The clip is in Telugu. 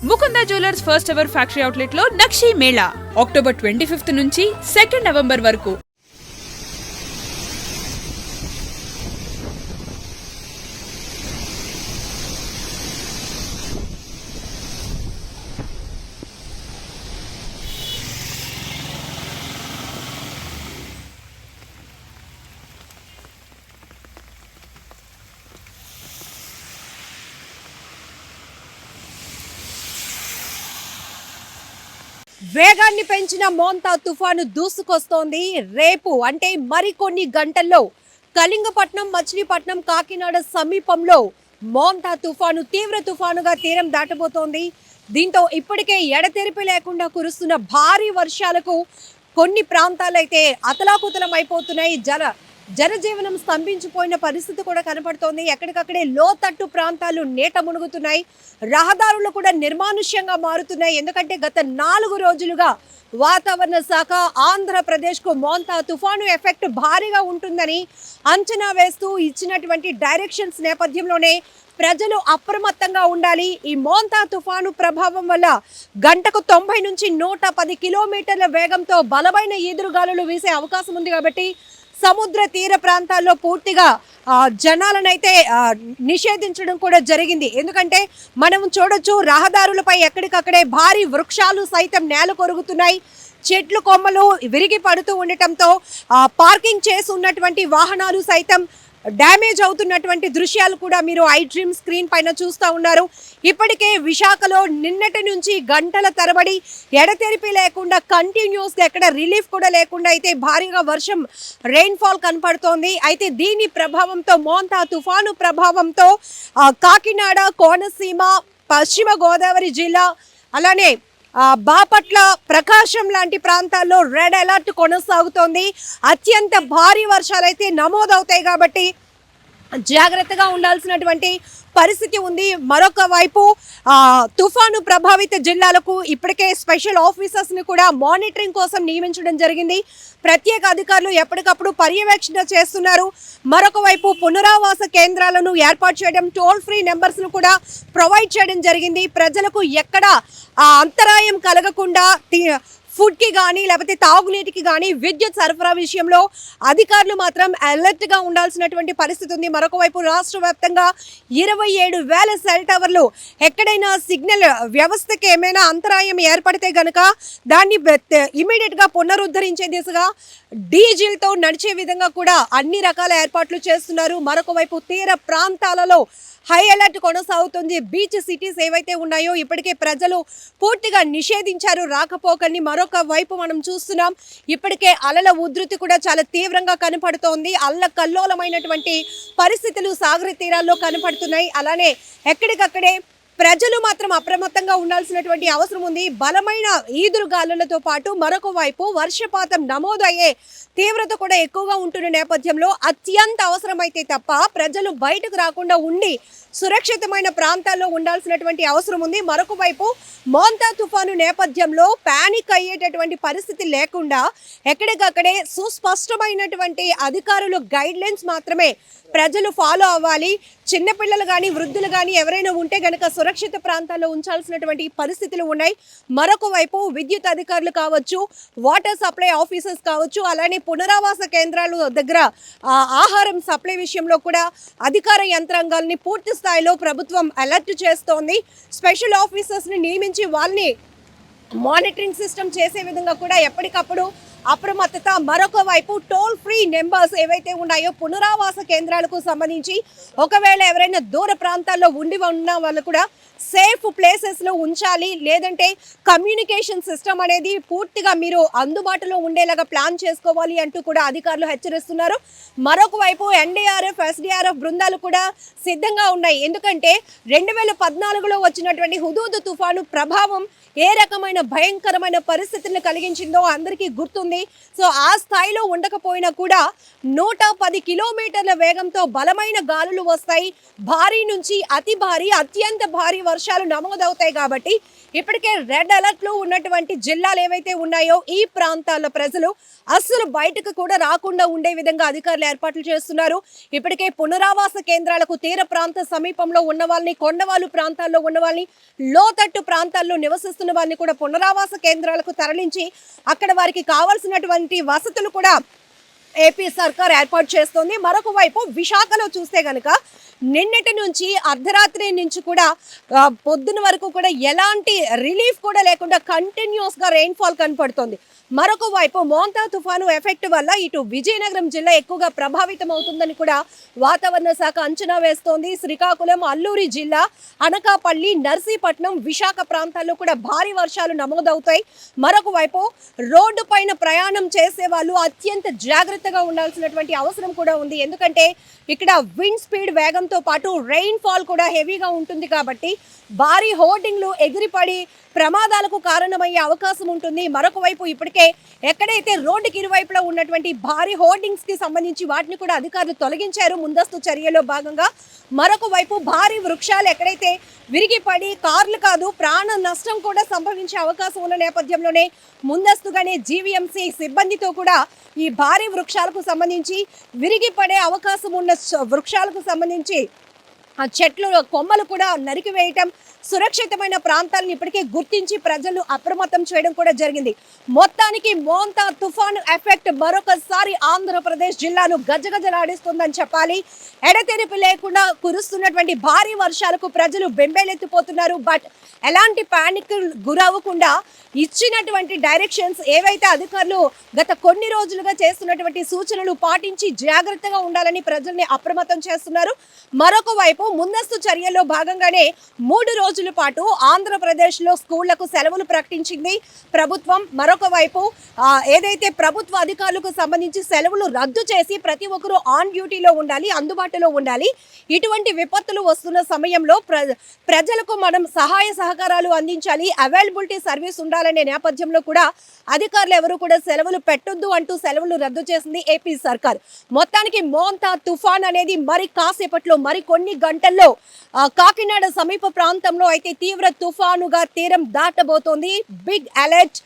Mukunda jewellers first ever factory outlet లో నక్షి మేళా అక్టోబర్ 25 నుంచి 2 నవంబర్ వరకు. వేగాన్ని పెంచిన మోంతా తుఫాను దూసుకొస్తోంది. రేపు అంటే మరికొన్ని గంటల్లో కళింగపట్నం, మచిలీపట్నం, కాకినాడ సమీపంలో మోంతా తుఫాను తీవ్ర తుఫానుగా తీరం దాటబోతోంది. దీంతో ఇప్పటికే ఎడతెరిపి లేకుండా కురుస్తున్న భారీ వర్షాలకు కొన్ని ప్రాంతాలైతే అతలాకుతలం అయిపోతున్నాయి. జనజీవనం స్తంభించిపోయిన పరిస్థితి కూడా కనపడుతోంది. ఎక్కడికక్కడే లోతట్టు ప్రాంతాలు నీట మునుగుతున్నాయి. రహదారులు కూడా నిర్మానుష్యంగా మారుతున్నాయి. ఎందుకంటే గత 4 రోజులుగా వాతావరణ శాఖ ఆంధ్రప్రదేశ్కు మోంతా తుఫాను ఎఫెక్ట్ భారీగా ఉంటుందని అంచనా వేస్తూ ఇచ్చినటువంటి డైరెక్షన్స్ నేపథ్యంలోనే ప్రజలు అప్రమత్తంగా ఉండాలి. ఈ మోంతా తుఫాను ప్రభావం వల్ల గంటకు 90 నుంచి 110 కిలోమీటర్ల వేగంతో బలమైన ఈదురుగాలులు వీసే అవకాశం ఉంది. కాబట్టి సముద్ర తీర ప్రాంతాల్లో పూర్తిగా జనాలనైతే నిషేధించడం కూడా జరిగింది. ఎందుకంటే మనం చూడొచ్చు, రహదారులపై ఎక్కడికక్కడే భారీ వృక్షాలు సైతం నేల కొరుగుతున్నాయి. చెట్లు కొమ్మలు విరిగి పడుతూ ఉండటంతో పార్కింగ్ చేసి ఉన్నటువంటి వాహనాలు సైతం డ్యామేజ్ అవుతున్నటువంటి దృశ్యాలు కూడా మీరు ఐ డ్రీమ్ స్క్రీన్ పైన చూస్తూ ఉన్నారు. ఇప్పటికే విశాఖలో నిన్నటి నుంచి గంటల తరబడి ఎడతెరిపి లేకుండా కంటిన్యూస్గా ఎక్కడ రిలీఫ్ కూడా లేకుండా అయితే భారీగా వర్షం రెయిన్ఫాల్ కనపడుతోంది. అయితే దీని ప్రభావంతో మోంతా తుఫాను ప్రభావంతో కాకినాడ, కోనసీమ, పశ్చిమ గోదావరి జిల్లా, అలానే బాపట్ల, ప్రకాశం లాంటి ప్రాంతాల్లో రెడ్ అలర్ట్ కొనసాగుతోంది. అత్యంత భారీ వర్షాలైతే నమోదవుతాయి కాబట్టి జాగ్రత్తగా ఉండాల్సినటువంటి పరిస్థితి ఉంది. మరొక వైపు తుఫాను ప్రభావిత జిల్లాలకు ఇప్పటికే స్పెషల్ ఆఫీసర్స్ని కూడా మానిటరింగ్ కోసం నియమించడం జరిగింది. ప్రత్యేక అధికారులు ఎప్పటికప్పుడు పర్యవేక్షణ చేస్తున్నారు. మరొక వైపు పునరావాస కేంద్రాలను ఏర్పాటు చేయడం, టోల్ ఫ్రీ నెంబర్స్ను కూడా ప్రొవైడ్ చేయడం జరిగింది. ప్రజలకు ఎక్కడ అంతరాయం కలగకుండా ఫుడ్కి కానీ లేకపోతే తాగునీటికి కానీ విద్యుత్ సరఫరా విషయంలో అధికారులు మాత్రం అలర్ట్గా ఉండాల్సినటువంటి పరిస్థితి ఉంది. మరొక వైపు రాష్ట్ర వ్యాప్తంగా 27,000 సెల్ టవర్లు ఎక్కడైనా సిగ్నల్ వ్యవస్థకి ఏమైనా అంతరాయం ఏర్పడితే గనక దాన్ని ఇమీడియట్గా పునరుద్ధరించే దిశగా డీజిల్తో నడిచే విధంగా కూడా అన్ని రకాల ఏర్పాట్లు చేస్తున్నారు. మరొక వైపు తీర ప్రాంతాలలో హై అలర్ట్ కొనసాగుతుంది. బీచ్ సిటీస్ ఏవైతే ఉన్నాయో ఇప్పటికే ప్రజలు పూర్తిగా నిషేధించారు రాకపోకల్ని. మరొక వైపు మనం చూస్తున్నాం, ఇప్పటికే అలల ఉధృతి కూడా చాలా తీవ్రంగా కనపడుతోంది. అల్లకల్లోలమైనటువంటి పరిస్థితులు సాగర తీరాల్లో కనపడుతున్నాయి. అలానే ఎక్కడికక్కడే ప్రజలు మాత్రం అప్రమత్తంగా ఉండాల్సినటువంటి అవసరం ఉంది. బలమైన ఈదురుగాలులతో పాటు మరొక వైపు వర్షపాతం నమోదయ్యే తీవ్రత కూడా ఎక్కువగా ఉంటున్న నేపథ్యంలో అత్యంత అవసరమైతే తప్ప ప్రజలు బయటకు రాకుండా ఉండి సురక్షితమైన ప్రాంతాల్లో ఉండాల్సినటువంటి అవసరం ఉంది. మరొక వైపు మోంతా తుఫాను నేపథ్యంలో ప్యానిక్ అయ్యేటటువంటి పరిస్థితి లేకుండా ఎక్కడికక్కడే సుస్పష్టమైనటువంటి అధికారులు గైడ్లైన్స్ మాత్రమే ప్రజలు ఫాలో అవ్వాలి. చిన్నపిల్లలు కానీ వృద్ధులు కానీ ఎవరైనా ఉంటే గనక సురక్షిత ప్రాంతాల్లో ఉంచాల్సినటువంటి పరిస్థితులు ఉన్నాయి. మరొక వైపు విద్యుత్ అధికారులు కావచ్చు, వాటర్ సప్లై ఆఫీసర్స్ కావచ్చు, అలానే పునరావాస కేంద్రాల దగ్గర ఆహారం సప్లై విషయంలో కూడా అధికార యంత్రాంగాల్ని పూర్తి స్థాయిలో ప్రభుత్వం అలర్ట్ చేస్తోంది. స్పెషల్ ఆఫీసర్స్ని నియమించి వాళ్ళని మానిటరింగ్ సిస్టమ్ చేసే విధంగా కూడా ఎప్పటికప్పుడు అప్రమత్తత. మరొక వైపు టోల్ ఫ్రీ నెంబర్స్ ఏవైతే ఉన్నాయో పునరావాస కేంద్రాలకు సంబంధించి ఒకవేళ ఎవరైనా దూర ప్రాంతాల్లో ఉన్న వాళ్ళు కూడా సేఫ్ ప్లేసెస్లో ఉంచాలి. లేదంటే కమ్యూనికేషన్ సిస్టమ్ అనేది పూర్తిగా మీరు అందుబాటులో ఉండేలాగా ప్లాన్ చేసుకోవాలి అంటూ కూడా అధికారులు హెచ్చరిస్తున్నారు. మరొక వైపు ఎన్డీఆర్ఎఫ్, ఎస్డీఆర్ఎఫ్ బృందాలు కూడా సిద్ధంగా ఉన్నాయి. ఎందుకంటే 2014లో వచ్చినటువంటి హుదూద్ తుఫాను ప్రభావం ఏ రకమైన భయంకరమైన పరిస్థితులను కలిగించిందో అందరికీ గుర్తుంది. ఉంటుంది. సో ఆ స్థాయిలో ఉండకపోయినా కూడా 110 కిలోమీటర్ల వేగంతో బలమైన గాలులు వస్తాయి. భారీ నుంచి అతి భారీ, అత్యంత భారీ వర్షాలు నమోదవుతాయి. కాబట్టి ఇప్పటికే రెడ్ అలర్ట్ లో ఉన్నటువంటి జిల్లాలు ఏవైతే ఉన్నాయో ఈ ప్రాంతాల్లో ప్రజలు అస్సలు బయటకు కూడా రాకుండా ఉండే విధంగా అధికారులు ఏర్పాట్లు చేస్తున్నారు. ఇప్పటికే పునరావాస కేంద్రాలకు తీర ప్రాంత సమీపంలో ఉన్న వాళ్ళని, కొండవాళ్ళు ప్రాంతాల్లో ఉన్న వాళ్ళని, లోతట్టు ప్రాంతాల్లో నివసిస్తున్న వాళ్ళని కూడా పునరావాస కేంద్రాలకు తరలించి అక్కడ వారికి కావాల్సినటువంటి వసతులు కూడా ఏపీ సర్కార్ ఏర్పాటు చేస్తోంది. మరొక వైపు విశాఖలో చూస్తే గనుక నిన్నటి నుంచి అర్ధరాత్రి నుంచి కూడా పొద్దున వరకు కూడా ఎలాంటి రిలీఫ్ కూడా లేకుండా కంటిన్యూస్ గా రెయిన్ఫాల్ కనపడుతోంది. మరొక వైపు మోంతా తుఫాను ఎఫెక్ట్ వల్ల ఇటు విజయనగరం జిల్లా ఎక్కువగా ప్రభావితం అవుతుందని కూడా వాతావరణ శాఖ అంచనా వేస్తోంది. శ్రీకాకుళం, అల్లూరి జిల్లా, అనకాపల్లి, నర్సీపట్నం, విశాఖ ప్రాంతాల్లో కూడా భారీ వర్షాలు నమోదవుతాయి. మరొక వైపు రోడ్డు పైన ప్రయాణం చేసే వాళ్ళు అత్యంత జాగ్రత్తగా ఉండాల్సినటువంటి అవసరం కూడా ఉంది. ఎందుకంటే ఇక్కడ విండ్ స్పీడ్ వేగంతో పాటు రెయిన్ ఫాల్ కూడా హెవీగా ఉంటుంది. కాబట్టి భారీ హోర్డింగ్లు ఎగిరిపడి ప్రమాదాలకు కారణమయ్యే అవకాశం ఉంటుంది. మరొక వైపు ఇప్పటికే ఎక్కడైతే రోడ్డుకి ఇరువైపులా ఉన్నటువంటి భారీ హోర్డింగ్స్ కి సంబంధించి వాటిని కూడా అధికారులు తొలగించారు ముందస్తు చర్యలో భాగంగా. మరొక వైపు భారీ వృక్షాలు ఎక్కడైతే విరిగిపడి కార్లు కాదు ప్రాణ నష్టం కూడా సంభవించే అవకాశం ఉన్న నేపథ్యంలోనే ముందస్తుగానే జీవీఎంసీ సిబ్బందితో కూడా ఈ భారీ వృక్షాలకు సంబంధించి, విరిగిపడే అవకాశం ఉన్న వృక్షాలకు సంబంధించి ఆ చెట్లు కొమ్మలు కూడా నరికివేయటం, సురక్షితమైన ప్రాంతాలను ఇప్పటికే గుర్తించి ప్రజలు అప్రమత్తం చేయడం కూడా జరిగింది. మొత్తానికి మోంతా తుఫాను ఎఫెక్ట్ మరొకసారి ఆంధ్రప్రదేశ్ జిల్లాను గజగజలాడిస్తుందని చెప్పాలి. ఎడతెరిపి లేకుండా కురుస్తున్నటువంటి భారీ వర్షాలకు ప్రజలు బెంబేలెత్తిపోతున్నారు. బట్ ఎలాంటి ప్యానిక్ గురవ్వకుండా ఇచ్చినటువంటి డైరెక్షన్స్ ఏవైతే అధికారులు గత కొన్ని రోజులుగా చేస్తున్నటువంటి సూచనలు పాటించి జాగ్రత్తగా ఉండాలని ప్రజల్ని అప్రమత్తం చేస్తున్నారు. మరొక వైపు ముందస్తు చర్యల్లో భాగంగానే 3 రోజుల పాటు ఆంధ్రప్రదేశ్లో స్కూళ్లకు సెలవులు ప్రకటించింది ప్రభుత్వం. మరొక వైపు ఏదైతే ప్రభుత్వ అధికారులకు సంబంధించి సెలవులు రద్దు చేసి ప్రతి ఒక్కరూ ఆన్ డ్యూటీలో ఉండాలి, అందుబాటులో ఉండాలి. ఇటువంటి విపత్తులు వస్తున్న సమయంలో ప్రజలకు మనం సహాయ సహకారాలు అందించాలి, అవైలబిలిటీ సర్వీస్ ఉండాలనే నేపథ్యంలో కూడా అధికారులు ఎవరు కూడా సెలవులు పెట్టొద్దు అంటూ సెలవులు రద్దు చేసింది ఏపీ సర్కార్. మొత్తానికి మోంతా తుఫాన్ అనేది మరి కాసేపట్లో, మరి కొన్ని గంటల్లో కాకినాడ సమీప ప్రాంతంలో అయితే తీవ్ర తుఫానుగా తీరం దాటబోతోంది. Big alert